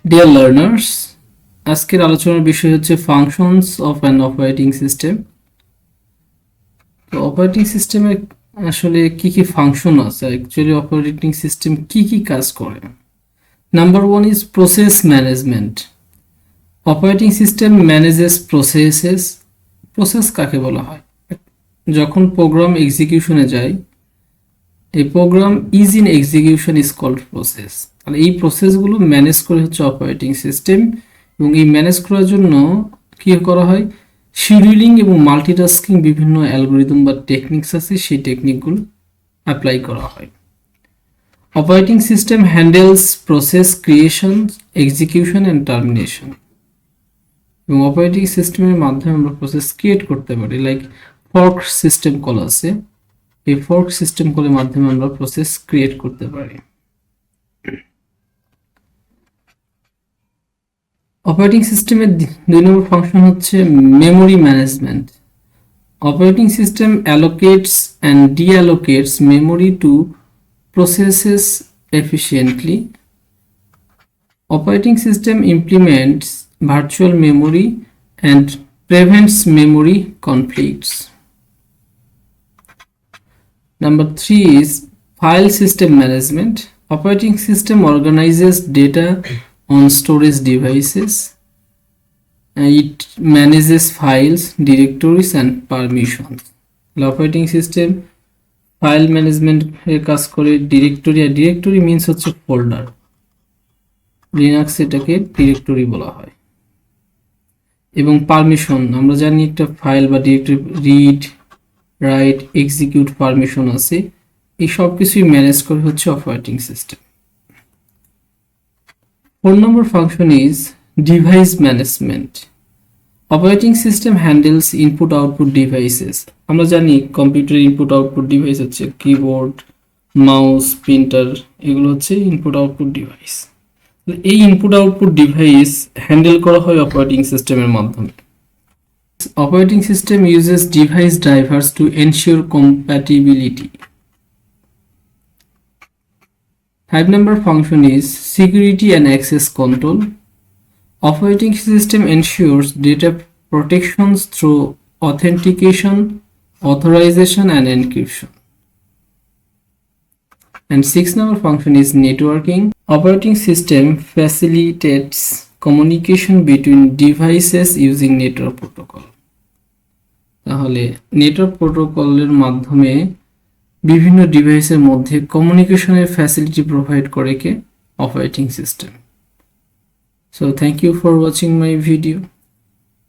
Dear learners, আজকের আলোচনার বিষয় হচ্ছে functions of an operating system. তো অপারেটিং সিস্টেমের আসলে কি কি ফাংশন আছে, অ্যাকচুয়ালি অপারেটিং সিস্টেম কি কি কাজ করে। Number one is process management. Operating system manages processes. Process কাকে বলা হয়? যখন প্রোগ্রাম এক্সিকিউশনে যায়, এই program is in execution is called process. তাহলে এই প্রসেসগুলো ম্যানেজ করে হচ্ছে অপারেটিং সিস্টেম, এবং এই ম্যানেজ করার জন্য কি করা হয়, শিডিউলিং এবং মাল্টিটাস্কিং বিভিন্ন অ্যালগোরিদম বা টেকনিক্স আছে, সেই টেকনিকগুলো অ্যাপ্লাই করা হয়। Operating system handles process creation, execution and termination. এবং অপারেটিং সিস্টেমের মাধ্যমে আমরা প্রসেস ক্রিয়েট করতে পারি, লাইক ফর্ক সিস্টেম কল আছে, এই ফর্ক সিস্টেম কলের মাধ্যমে আমরা প্রসেস ক্রিয়েট করতে পারি। অপারেটিং সিস্টেমের 2 নম্বর ফাংশন হচ্ছে memory management. Operating system allocates and deallocates memory to processes efficiently. Operating system implements virtual memory and prevents memory conflicts. Number 3 is file system management. Operating system organizes data on storage devices. It manages files, directories and permissions. The operating system file management এর কাজ করে, directory, আর directory means হচ্ছে folder. Linux এটাকে directory বলা হয়। এবং permission, আমরা জানি একটা ফাইল বা directory read, right, execute permission আছে, এই সব কিছুই ম্যানেজ করে হচ্ছে operating system. 4 number function is device management. Operating system handles input output devices. আমরা জানি কম্পিউটারের ইনপুট আউটপুট ডিভাইস হচ্ছে কিবোর্ড, মাউস, প্রিন্টার, এগুলো হচ্ছে ইনপুট আউটপুট ডিভাইস। এই ইনপুট আউটপুট ডিভাইস হ্যান্ডেল করা হয় অপারেটিং সিস্টেমের মাধ্যমে। Operating system uses device drivers to ensure compatibility. 5 number function is security and access control. Operating system ensures data protections through authentication, authorization and encryption. And 6 number function is networking. Operating system facilitates communication between devices using network protocol. তাহলে network প্রোটোকলের মাধ্যমে বিভিন্ন ডিভাইসের মধ্যে কমিউনিকেশনের facility provide করে কে? Operating system. So thank you for watching my video.